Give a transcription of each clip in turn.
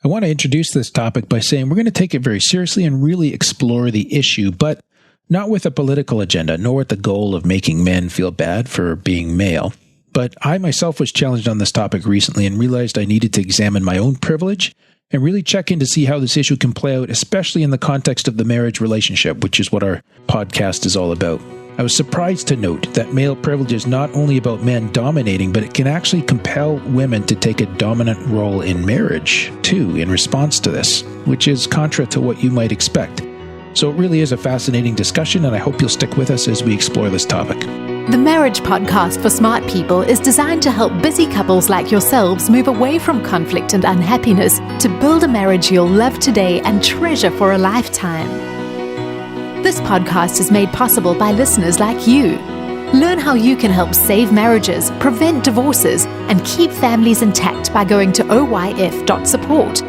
I want to introduce this topic by saying we're going to take it very seriously and really explore the issue, but not with a political agenda, nor with the goal of making men feel bad for being male. But I myself was challenged on this topic recently and realized I needed to examine my own privilege and really check in to see how this issue can play out, especially in the context of the marriage relationship, which is what our podcast is all about. I was surprised to note that male privilege is not only about men dominating, but it can actually compel women to take a dominant role in marriage, too, in response to this, which is contra to what you might expect. So it really is a fascinating discussion, and I hope you'll stick with us as we explore this topic. The Marriage Podcast for Smart People is designed to help busy couples like yourselves move away from conflict and unhappiness to build a marriage you'll love today and treasure for a lifetime. This podcast is made possible by listeners like you. Learn how you can help save marriages, prevent divorces, and keep families intact by going to oyf.support.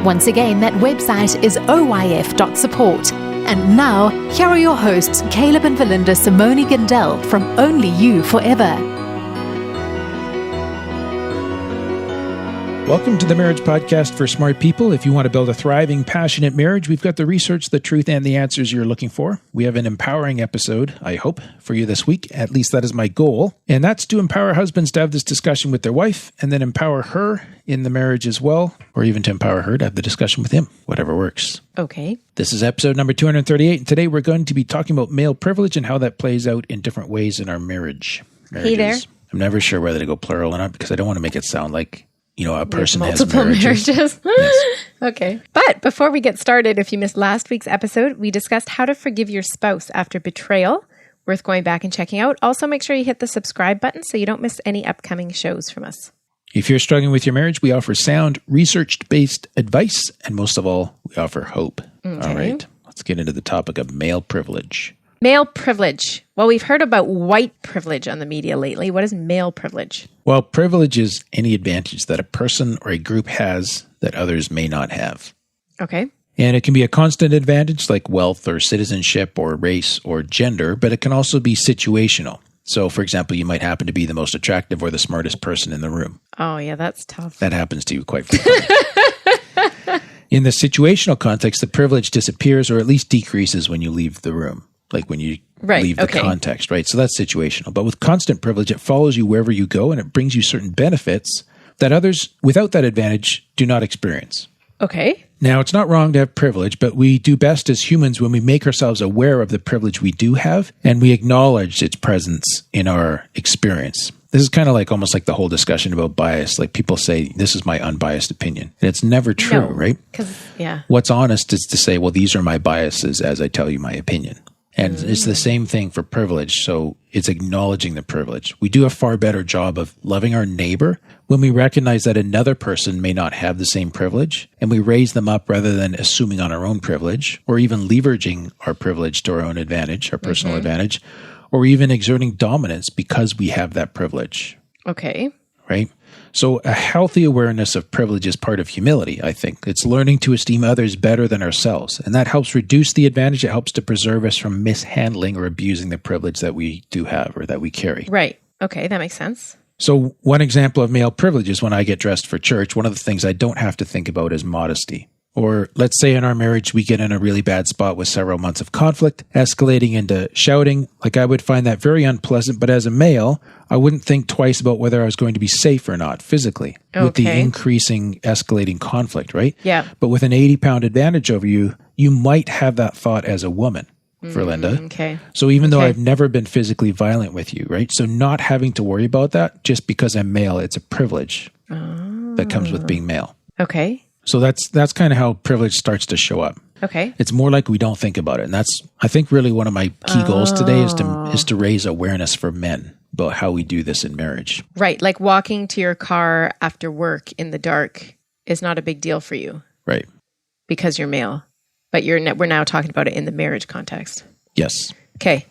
Once again, that website is oyf.support. And now, here are your hosts, Caleb and Valinda Simone Gandel from Only You Forever. Welcome to the Marriage Podcast for Smart People. If you want to build a thriving, passionate marriage, we've got the research, the truth, and the answers you're looking for. We have an empowering episode, I hope, for you this week. At least that is my goal. And that's to empower husbands to have this discussion with their wife and then empower her in the marriage as well, or even to empower her to have the discussion with him, whatever works. Okay. This is episode number 238, and today we're going to be talking about male privilege and how that plays out in different ways in our marriages. Hey there. I'm never sure whether to go plural or not because I don't want to make it sound like a person has multiple marriages. Yes. Okay. But before we get started, if you missed last week's episode, we discussed how to forgive your spouse after betrayal. Worth going back and checking out. Also, make sure you hit the subscribe button so you don't miss any upcoming shows from us. If you're struggling with your marriage, we offer sound, research-based advice, and most of all, we offer hope. Okay. All right. Let's get into the topic of male privilege. Male privilege. Well, we've heard about white privilege on the media lately. What is male privilege? Well, privilege is any advantage that a person or a group has that others may not have. Okay. And it can be a constant advantage like wealth or citizenship or race or gender, but it can also be situational. So, for example, you might happen to be the most attractive or the smartest person in the room. Oh, yeah, that's tough. That happens to you quite frequently. In the situational context, the privilege disappears or at least decreases when you leave the room. Like when you leave the context, right? So that's situational. But with constant privilege, it follows you wherever you go and it brings you certain benefits that others without that advantage do not experience. Okay. Now, it's not wrong to have privilege, but we do best as humans when we make ourselves aware of the privilege we do have and we acknowledge its presence in our experience. This is kind of like almost like the whole discussion about bias. Like people say, this is my unbiased opinion. And it's never true, right? Yeah. What's honest is to say, well, these are my biases as I tell you my opinion. And it's the same thing for privilege. So it's acknowledging the privilege. We do a far better job of loving our neighbor when we recognize that another person may not have the same privilege, and we raise them up rather than assuming on our own privilege or even leveraging our privilege to our own advantage, our personal advantage, or even exerting dominance because we have that privilege. Okay. Right? So a healthy awareness of privilege is part of humility, I think. It's learning to esteem others better than ourselves. And that helps reduce the advantage. It helps to preserve us from mishandling or abusing the privilege that we do have or that we carry. Right. Okay, that makes sense. So one example of male privilege is when I get dressed for church, one of the things I don't have to think about is modesty. Or let's say in our marriage, we get in a really bad spot with several months of conflict, escalating into shouting. Like I would find that very unpleasant. But as a male, I wouldn't think twice about whether I was going to be safe or not physically with the increasing escalating conflict, right? Yeah. But with an 80-pound advantage over you, you might have that thought as a woman, for Linda. Okay. So even though I've never been physically violent with you, right? So not having to worry about that just because I'm male, it's a privilege that comes with being male. Okay. So that's kind of how privilege starts to show up. Okay. It's more like we don't think about it. And that's, I think, really one of my key goals today is to raise awareness for men about how we do this in marriage. Right. Like walking to your car after work in the dark is not a big deal for you. Right. Because you're male. But we're now talking about it in the marriage context. Yes. Okay.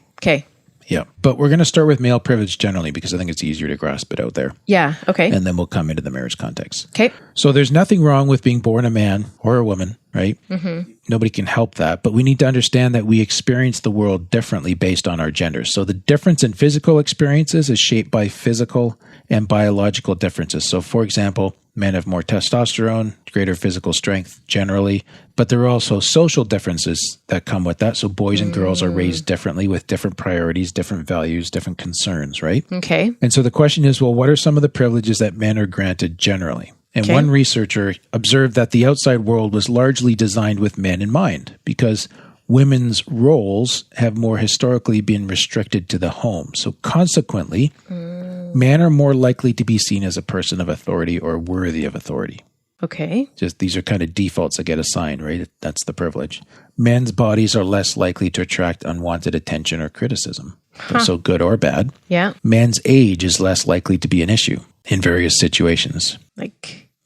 Yeah. But we're going to start with male privilege generally because I think it's easier to grasp it out there. Yeah. Okay. And then we'll come into the marriage context. Okay. So there's nothing wrong with being born a man or a woman, right? Mm-hmm. Nobody can help that. But we need to understand that we experience the world differently based on our gender. So the difference in physical experiences is shaped by physical and biological differences. So for example, men have more testosterone, greater physical strength generally, but there are also social differences that come with that. So boys and girls are raised differently with different priorities, different values, different concerns, right? Okay. And so the question is, well, what are some of the privileges that men are granted generally? And one researcher observed that the outside world was largely designed with men in mind because women's roles have more historically been restricted to the home. So consequently, men are more likely to be seen as a person of authority or worthy of authority. Okay. Just these are kind of defaults that get assigned, right? That's the privilege. Men's bodies are less likely to attract unwanted attention or criticism. So good or bad. Yeah. Men's age is less likely to be an issue in various situations.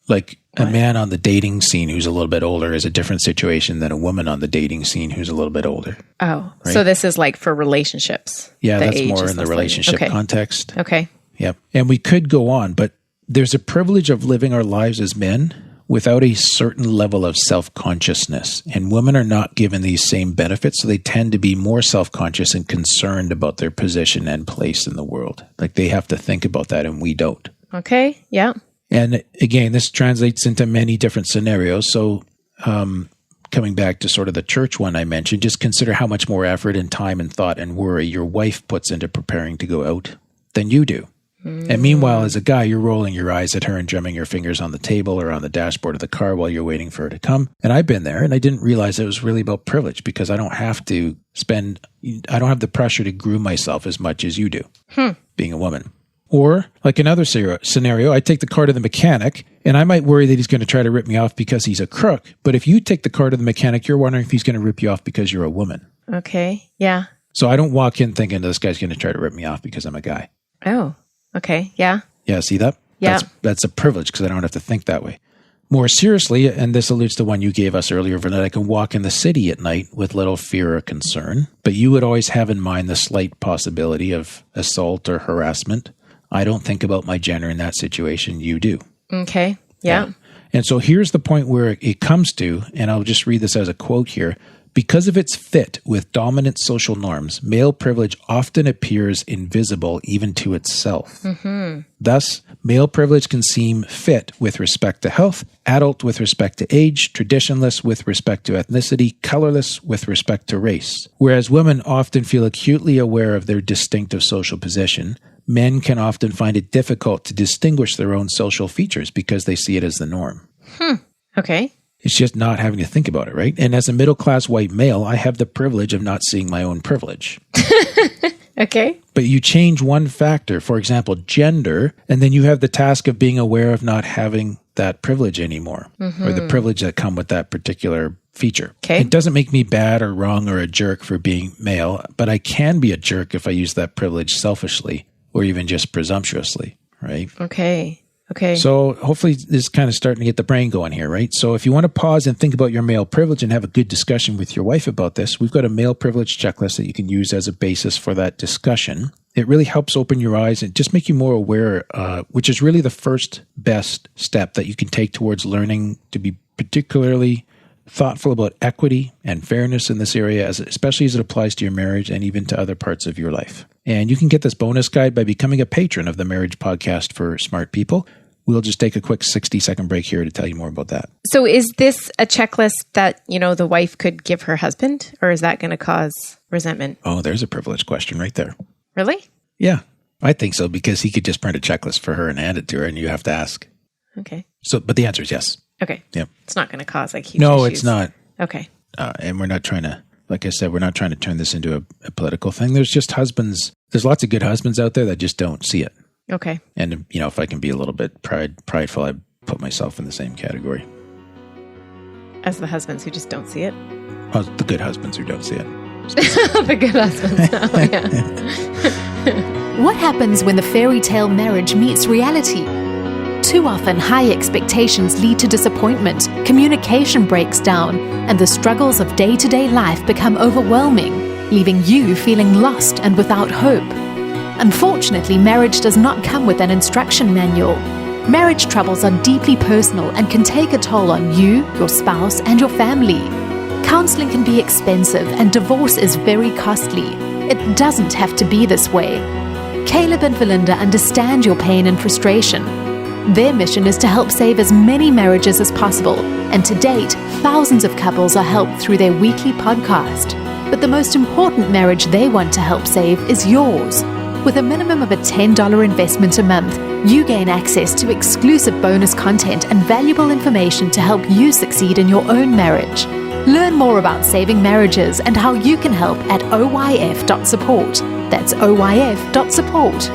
Like a man on the dating scene who's a little bit older is a different situation than a woman on the dating scene who's a little bit older. Oh, right? So this is like for relationships. Yeah, that's more in the relationship context. Okay. Yep. And we could go on, but there's a privilege of living our lives as men without a certain level of self-consciousness. And women are not given these same benefits, so they tend to be more self-conscious and concerned about their position and place in the world. Like they have to think about that, and we don't. Okay. Yeah. And again, this translates into many different scenarios. So coming back to sort of the church one I mentioned, just consider how much more effort and time and thought and worry your wife puts into preparing to go out than you do. And meanwhile, as a guy, you're rolling your eyes at her and drumming your fingers on the table or on the dashboard of the car while you're waiting for her to come. And I've been there, and I didn't realize it was really about privilege because I don't have the pressure to groom myself as much as you do, being a woman. Or like another scenario, I take the car to the mechanic and I might worry that he's going to try to rip me off because he's a crook. But if you take the car to the mechanic, you're wondering if he's going to rip you off because you're a woman. Okay. Yeah. So I don't walk in thinking this guy's going to try to rip me off because I'm a guy. Oh, okay. Yeah. Yeah. See that? Yeah. That's a privilege because I don't have to think that way. More seriously, and this alludes to one you gave us earlier, that I can walk in the city at night with little fear or concern, but you would always have in mind the slight possibility of assault or harassment. I don't think about my gender in that situation. You do. Okay. Yeah. And so here's the point where it comes to, and I'll just read this as a quote here. Because of its fit with dominant social norms, male privilege often appears invisible even to itself. Thus, male privilege can seem fit with respect to health, adult with respect to age, traditionless with respect to ethnicity, colorless with respect to race. Whereas women often feel acutely aware of their distinctive social position, men can often find it difficult to distinguish their own social features because they see it as the norm. Okay. It's just not having to think about it, right? And as a middle-class white male, I have the privilege of not seeing my own privilege. Okay. But you change one factor, for example, gender, and then you have the task of being aware of not having that privilege anymore, or the privilege that come with that particular feature. Okay. It doesn't make me bad or wrong or a jerk for being male, but I can be a jerk if I use that privilege selfishly or even just presumptuously, right? Okay. So hopefully this is kind of starting to get the brain going here, right? So if you want to pause and think about your male privilege and have a good discussion with your wife about this, we've got a male privilege checklist that you can use as a basis for that discussion. It really helps open your eyes and just make you more aware, which is really the first best step that you can take towards learning to be particularly thoughtful about equity and fairness in this area, especially as it applies to your marriage and even to other parts of your life. And you can get this bonus guide by becoming a patron of the Marriage Podcast for Smart People. We'll just take a quick 60-second break here to tell you more about that. So is this a checklist that, the wife could give her husband, or is that going to cause resentment? Oh, there's a privilege question right there. Really? Yeah, I think so, because he could just print a checklist for her and hand it to her, and you have to ask. Okay. So, but the answer is yes. Okay. Yep. It's not going to cause huge No, issues. It's not. Okay. And we're not trying to, like I said, we're not trying to turn this into a political thing. There's just husbands. There's lots of good husbands out there that just don't see it. Okay. And, if I can be a little bit prideful, I put myself in the same category. As the husbands who just don't see it? Oh, the good husbands who don't see it. The good husbands. Oh, yeah. What happens when the fairy tale marriage meets reality? Too often, high expectations lead to disappointment, communication breaks down, and the struggles of day-to-day life become overwhelming, leaving you feeling lost and without hope. Unfortunately, marriage does not come with an instruction manual. Marriage troubles are deeply personal and can take a toll on you, your spouse, and your family. Counseling can be expensive and divorce is very costly. It doesn't have to be this way. Caleb and Valinda understand your pain and frustration. Their mission is to help save as many marriages as possible, and to date, thousands of couples are helped through their weekly podcast. But the most important marriage they want to help save is yours. With a minimum of a $10 investment a month, you gain access to exclusive bonus content and valuable information to help you succeed in your own marriage. Learn more about saving marriages and how you can help at oyf.support. That's oyf.support.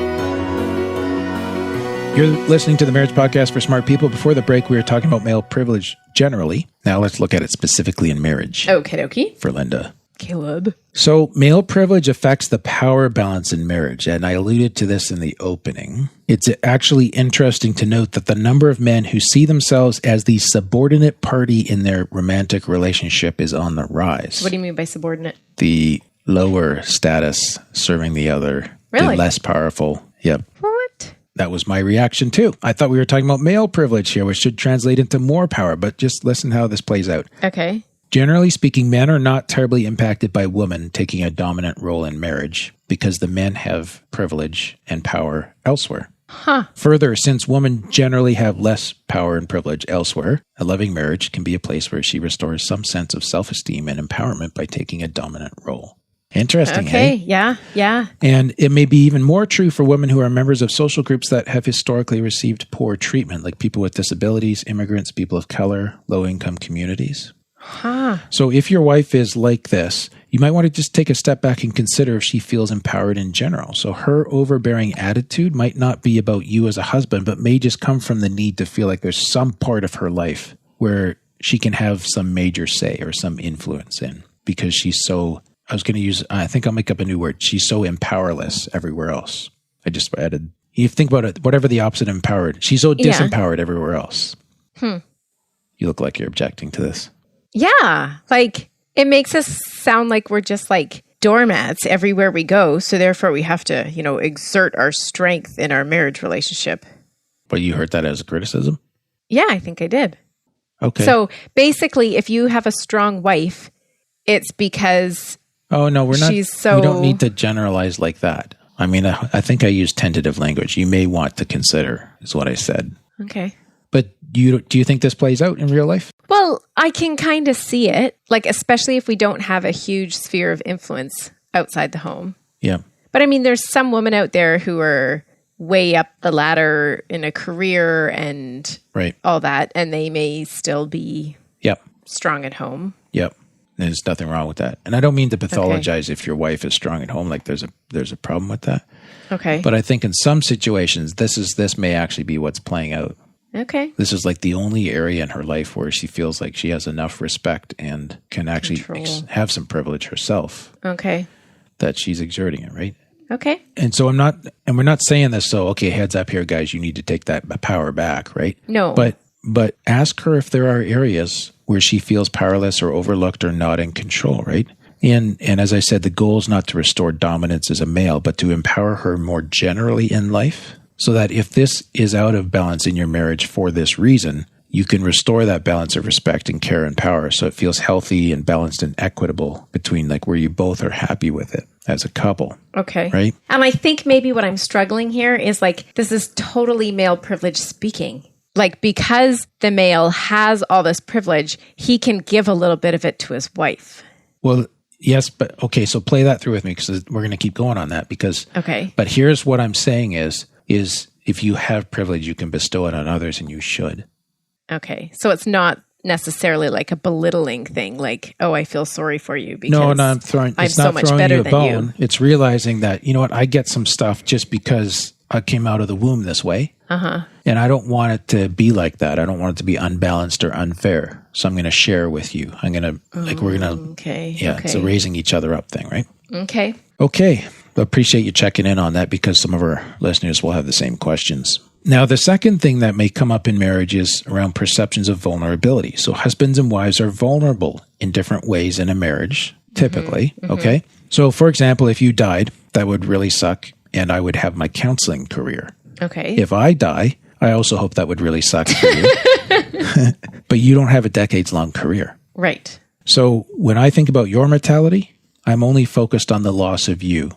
You're listening to the Marriage Podcast for Smart People. Before the break, we were talking about male privilege generally. Now let's look at it specifically in marriage. Okie dokie. For Linda. Caleb. So male privilege affects the power balance in marriage, and I alluded to this in the opening. It's actually interesting to note that the number of men who see themselves as the subordinate party in their romantic relationship is on the rise. What do you mean by subordinate? The lower status serving the other. Really? The less powerful. Yep. What? That was my reaction too. I thought we were talking about male privilege here, which should translate into more power, but just listen how this plays out. Okay. Generally speaking, men are not terribly impacted by women taking a dominant role in marriage because the men have privilege and power elsewhere. Huh. Further, since women generally have less power and privilege elsewhere, a loving marriage can be a place where she restores some sense of self-esteem and empowerment by taking a dominant role. Interesting, Okay, hey? yeah. And it may be even more true for women who are members of social groups that have historically received poor treatment, like people with disabilities, immigrants, people of color, low-income communities. Huh. So if your wife is like this, you might want to just take a step back and consider if she feels empowered in general. So her overbearing attitude might not be about you as a husband, but may just come from the need to feel like there's some part of her life where she can have some major say or some influence in, because she's so, I think I'll make up a new word. She's so empowerless everywhere else. I just added, you think about it, whatever the opposite of empowered. She's so disempowered everywhere else. You look like you're objecting to this. Yeah. Like, it makes us sound like we're just like doormats everywhere we go. So therefore we have to, exert our strength in our marriage relationship. But you heard that as a criticism? Yeah, I think I did. Okay. So basically, if you have a strong wife, it's because we're not. She's so. We don't need to generalize like that. I mean, I think I used tentative language. You may want to consider, is what I said. Okay. But do you think this plays out in real life? Well, I can kind of see it, like, especially if we don't have a huge sphere of influence outside the home. Yeah. But I mean, there's some women out there who are way up the ladder in a career and all that, and they may still be strong at home. Yep. There's nothing wrong with that. And I don't mean to pathologize if your wife is strong at home, like there's a problem with that. Okay. But I think in some situations, this may actually be what's playing out. Okay. This is like the only area in her life where she feels like she has enough respect and can actually have some privilege herself. Okay. That she's exerting it, right? Okay. And so we're not saying this, so, okay, heads up here, guys, you need to take that power back, right? No. But ask her if there are areas where she feels powerless or overlooked or not in control, right? And as I said, the goal is not to restore dominance as a male, but to empower her more generally in life, so that if this is out of balance in your marriage for this reason, you can restore that balance of respect and care and power so it feels healthy and balanced and equitable between, like, where you both are happy with it as a couple. Okay. Right? And I think maybe what I'm struggling here is, like, this is totally male privilege speaking. Like, because the male has all this privilege, he can give a little bit of it to his wife. Well, yes, but okay, so play that through with me, because we're going to keep going on that, because but here's what I'm saying is if you have privilege, you can bestow it on others, and you should. Okay. So it's not necessarily like a belittling thing, like, oh, I feel sorry for you because I'm so much better than you. It's realizing that, you know what, I get some stuff just because I came out of the womb this way. And I don't want it to be like that. I don't want it to be unbalanced or unfair. So I'm going to share with you. I'm going to, we're going to, it's a raising each other up thing, right? Okay. Appreciate you checking in on that, because some of our listeners will have the same questions. Now, the second thing that may come up in marriage is around perceptions of vulnerability. So husbands and wives are vulnerable in different ways in a marriage, typically. Okay. So for example, if you died, that would really suck, and I would have my counseling career. Okay. If I die, I also hope that would really suck for you. But you don't have a decades-long career. Right. So when I think about your mortality, I'm only focused on the loss of you.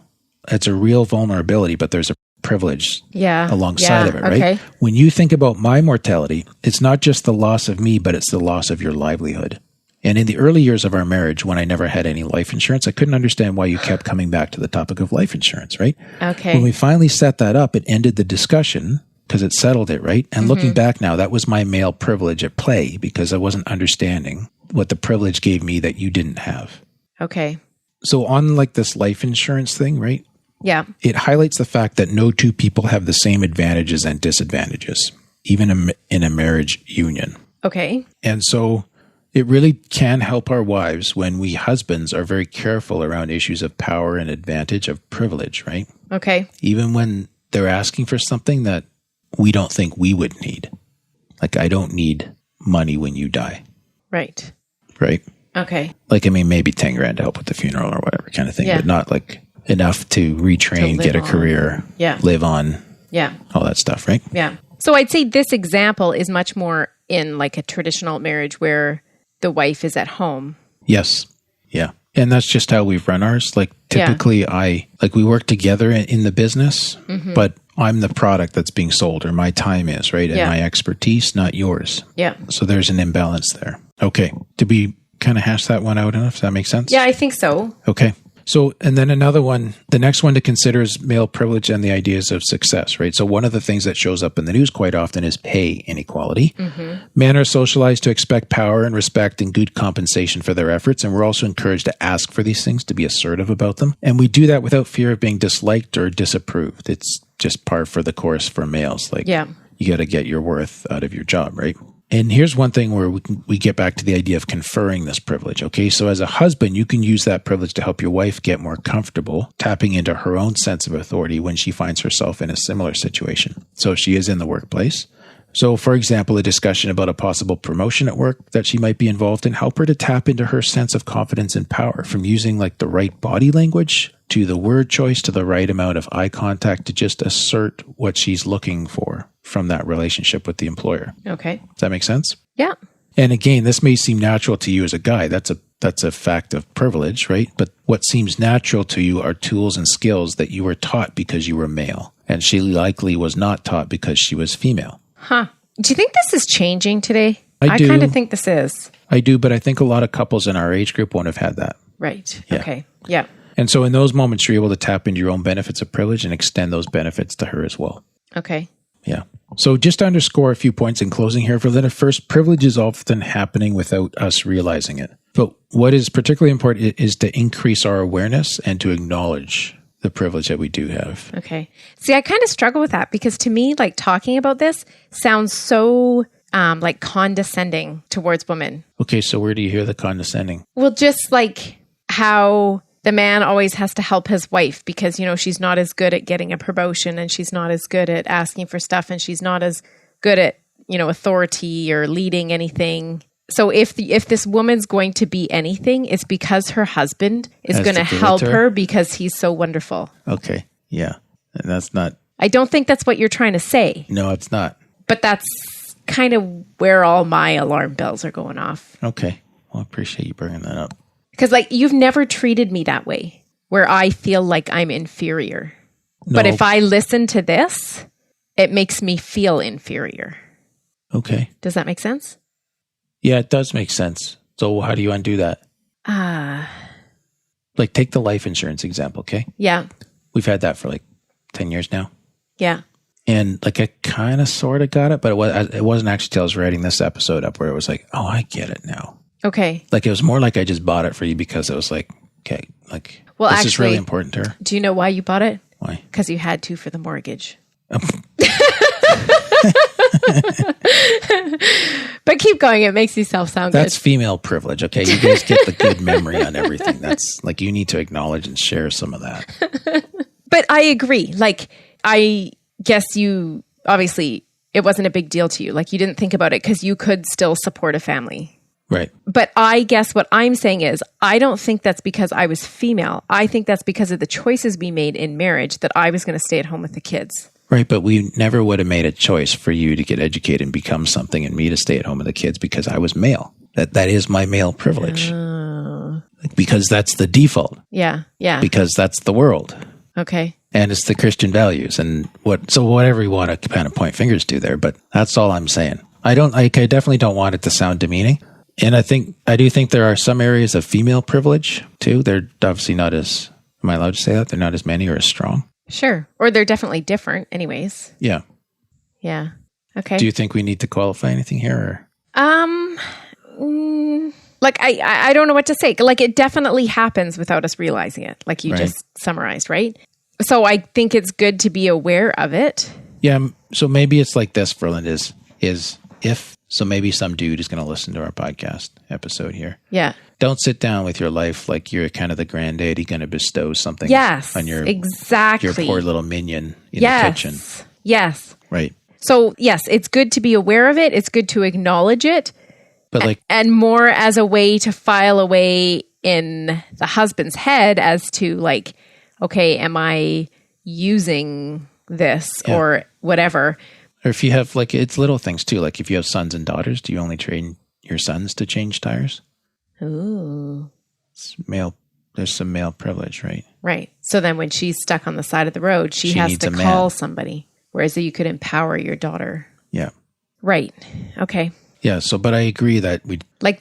It's a real vulnerability, but there's privilege Yeah. alongside of it, right? Okay. When you think about my mortality, it's not just the loss of me, but it's the loss of your livelihood. And in the early years of our marriage, when I never had any life insurance, I couldn't understand why you kept coming back to the topic of life insurance, right? Okay. When we finally set that up, it ended the discussion because it settled it, right? And looking back now, that was my male privilege at play because I wasn't understanding what the privilege gave me that you didn't have. Okay. So on like this life insurance thing, right? Yeah. It highlights the fact that no two people have the same advantages and disadvantages, even in a marriage union. Okay. And so it really can help our wives when we husbands are very careful around issues of power and advantage of privilege, right? Okay. Even when they're asking for something that we don't think we would need. Like, I don't need money when you die. Right. Right? Okay. Like, I mean, maybe 10 grand to help with the funeral or whatever kind of thing, Yeah. but not like enough to retrain, To get a live on. career, Yeah. live on, Yeah. all that stuff, right? Yeah. So I'd say this example is much more in like a traditional marriage where the wife is at home. Yes. Yeah. And that's just how we've run ours. Like typically we work together in the business, but I'm the product that's being sold or my time is, right? And Yeah. my expertise, not yours. Yeah. So there's an imbalance there. Okay. Did we kind of hash that one out enough? Does that make sense? Yeah, I think so. Okay. So, and then another one, the next one to consider is male privilege and the ideas of success, right? So one of the things that shows up in the news quite often is pay inequality. Men are socialized to expect power and respect and good compensation for their efforts. And we're also encouraged to ask for these things, to be assertive about them. And we do that without fear of being disliked or disapproved. It's just par for the course for males. Like, you got to get your worth out of your job, right? And here's one thing where we get back to the idea of conferring this privilege. Okay. So as a husband, you can use that privilege to help your wife get more comfortable tapping into her own sense of authority when she finds herself in a similar situation. So if she is in the workplace. So for example, a discussion about a possible promotion at work that she might be involved in, help her to tap into her sense of confidence and power from using like the right body language to the word choice to the right amount of eye contact to just assert what she's looking for from that relationship with the employer. Okay. Does that make sense? Yeah. And again, this may seem natural to you as a guy. That's a fact of privilege, right? But what seems natural to you are tools and skills that you were taught because you were male. And she likely was not taught because she was female. Huh. Do you think this is changing today? I do. kind of think this is. I do, but I think a lot of couples in our age group won't have had that. Right. Yeah. Okay. Yeah. And so in those moments, you're able to tap into your own benefits of privilege and extend those benefits to her as well. Okay. Yeah. So just to underscore a few points in closing here, Verlinda, first, privilege is often happening without us realizing it. But what is particularly important is to increase our awareness and to acknowledge the privilege that we do have. Okay. See, I kind of struggle with that because to me, like talking about this sounds so like condescending towards women. Okay. So where do you hear the condescending? Well, just like how the man always has to help his wife because, you know, she's not as good at getting a promotion and she's not as good at asking for stuff and she's not as good at, you know, authority or leading anything. So if this woman's going to be anything, it's because her husband is going to help her because he's so wonderful. Okay. Yeah. And that's not... I don't think that's what you're trying to say. No, it's not. But that's kind of where all my alarm bells are going off. Okay. Well, I appreciate you bringing that up. Because like you've never treated me that way where I feel like I'm inferior. No. But if I listen to this, it makes me feel inferior. Okay. Does that make sense? Yeah, it does make sense. So how do you undo that? Like take the life insurance example, okay? Yeah. We've had that for like 10 years now. Yeah. And like I kind of sort of got it, but it wasn't actually till I was writing this episode up where it was like, oh, I get it now. Okay. Like it was more like I just bought it for you because it was like, okay, like this is really important to her. Do you know why you bought it? Why? Because you had to for the mortgage. But keep going. It makes yourself sound That's good. female privilege. Okay. You guys get the good memory on everything. That's like, you need to acknowledge and share some of that. But I agree. Like, I guess you, obviously, it wasn't a big deal to you. Like, you didn't think about it because you could still support a family. Right. But I guess what I'm saying is, I don't think that's because I was female. I think that's because of the choices we made in marriage that I was going to stay at home with the kids. Right. But we never would have made a choice for you to get educated and become something and me to stay at home with the kids because I was male. That is my male privilege. Because that's the default. Yeah. Yeah. Because that's the world. Okay. And it's the Christian values and whatever you want to kind of point fingers to there, but that's all I'm saying. I definitely don't want it to sound demeaning. And I do think there are some areas of female privilege too. They're obviously not as, am I allowed to say that? They're not as many or as strong. Sure. Or they're definitely different anyways. Yeah. Yeah. Okay. Do you think we need to qualify anything here? Like, I don't know what to say. Like, it definitely happens without us realizing it, like you just summarized, right? So I think it's good to be aware of it. Yeah. So maybe it's like this, Ferland, so maybe some dude is going to listen to our podcast episode here. Yeah. Don't sit down with your life like you're kind of the granddaddy going to bestow something on your poor little minion in the kitchen. Yes. Right. So yes, it's good to be aware of it. It's good to acknowledge it. But and more as a way to file away in the husband's head as to like, okay, am I using this or whatever? Or if you have it's little things too. Like if you have sons and daughters, do you only train your sons to change tires? Ooh. There's some male privilege, right? Right. So then when she's stuck on the side of the road, she has to call somebody. Whereas you could empower your daughter. Yeah. Right. Okay. Yeah. So, but I agree that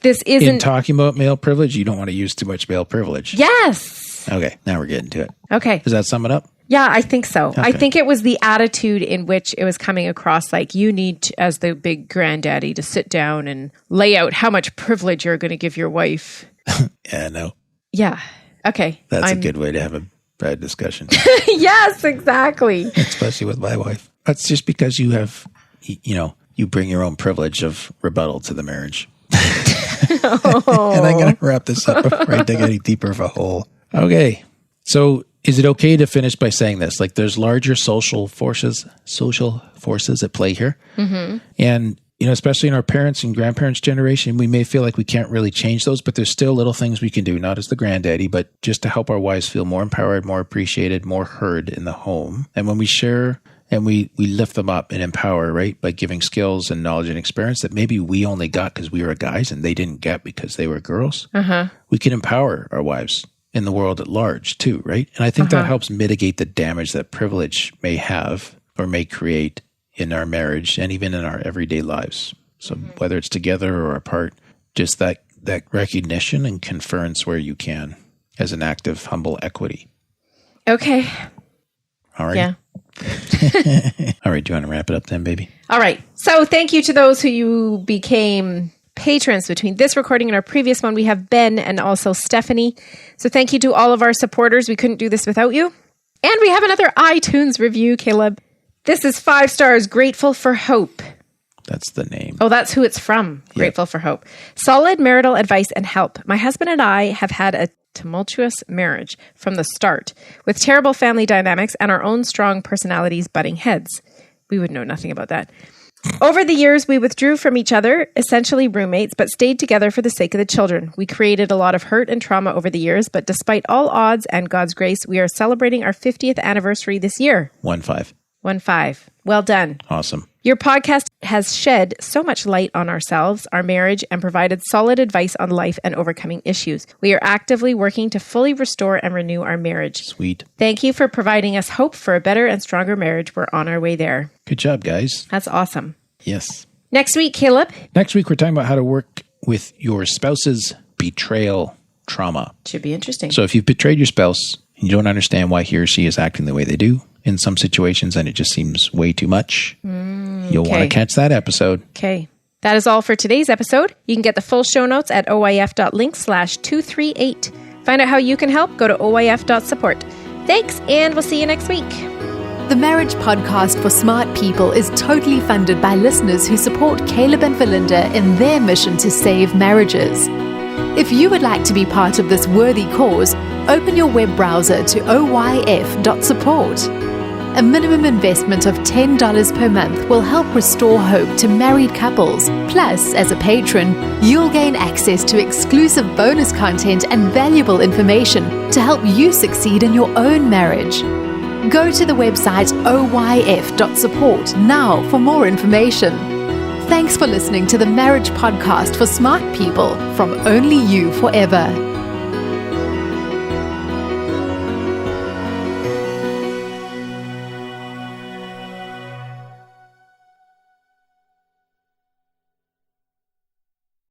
this isn't in talking about male privilege, you don't want to use too much male privilege. Yes. Okay. Now we're getting to it. Okay. Does that sum it up? Yeah, I think so. Okay. I think it was the attitude in which it was coming across like you need to, as the big granddaddy, to sit down and lay out how much privilege you're going to give your wife. Yeah, no. Yeah. Okay. That's a good way to have a bad discussion. Yes, exactly. Especially with my wife. That's just because you have, you bring your own privilege of rebuttal to the marriage. And I'm going to wrap this up before I dig any deeper of a hole. Okay. So is it okay to finish by saying this? Like there's larger social forces at play here. Mm-hmm. And, especially in our parents' and grandparents' generation, we may feel like we can't really change those, but there's still little things we can do, not as the granddaddy, but just to help our wives feel more empowered, more appreciated, more heard in the home. And when we share and we lift them up and empower, right, by giving skills and knowledge and experience that maybe we only got because we were guys and they didn't get because they were girls, we can empower our wives in the world at large too, right? And I think that helps mitigate the damage that privilege may have or may create in our marriage and even in our everyday lives. So whether it's together or apart, just that recognition and conference where you can as an act of humble equity. Okay. All right. Yeah. All right. Do you want to wrap it up then, baby? All right. So thank you to those who became patrons between this recording and our previous one. We have Ben and also Stephanie. So thank you to all of our supporters. We couldn't do this without you. And we have another iTunes review, Caleb. This is 5 stars, Grateful for Hope. That's the name. Oh, that's who it's from. Grateful for Hope. Solid marital advice and help. My husband and I have had a tumultuous marriage from the start, with terrible family dynamics and our own strong personalities butting heads. We would know nothing about that. Over the years, we withdrew from each other, essentially roommates, but stayed together for the sake of the children. We created a lot of hurt and trauma over the years, but despite all odds and God's grace, we are celebrating our 50th anniversary this year. 1-5. 1-5. Well done. Awesome. Your podcast has shed so much light on ourselves, our marriage, and provided solid advice on life and overcoming issues. We are actively working to fully restore and renew our marriage. Sweet. Thank you for providing us hope for a better and stronger marriage. We're on our way there. Good job, guys. That's awesome. Yes. Next week, Caleb. Next week, we're talking about how to work with your spouse's betrayal trauma. Should be interesting. So if you've betrayed your spouse and you don't understand why he or she is acting the way they do in some situations and it just seems way too much, you'll want to catch that episode. Okay. That is all for today's episode. You can get the full show notes at oyf.link/238. Find out how you can help. Go to oyf.support. Thanks, and we'll see you next week. The Marriage Podcast for Smart People is totally funded by listeners who support Caleb and Valinda in their mission to save marriages. If you would like to be part of this worthy cause, open your web browser to oyf.support. A minimum investment of $10 per month will help restore hope to married couples. Plus, as a patron, you'll gain access to exclusive bonus content and valuable information to help you succeed in your own marriage. Go to the website oyf.support now for more information. Thanks for listening to the Marriage Podcast for Smart People from Only You Forever.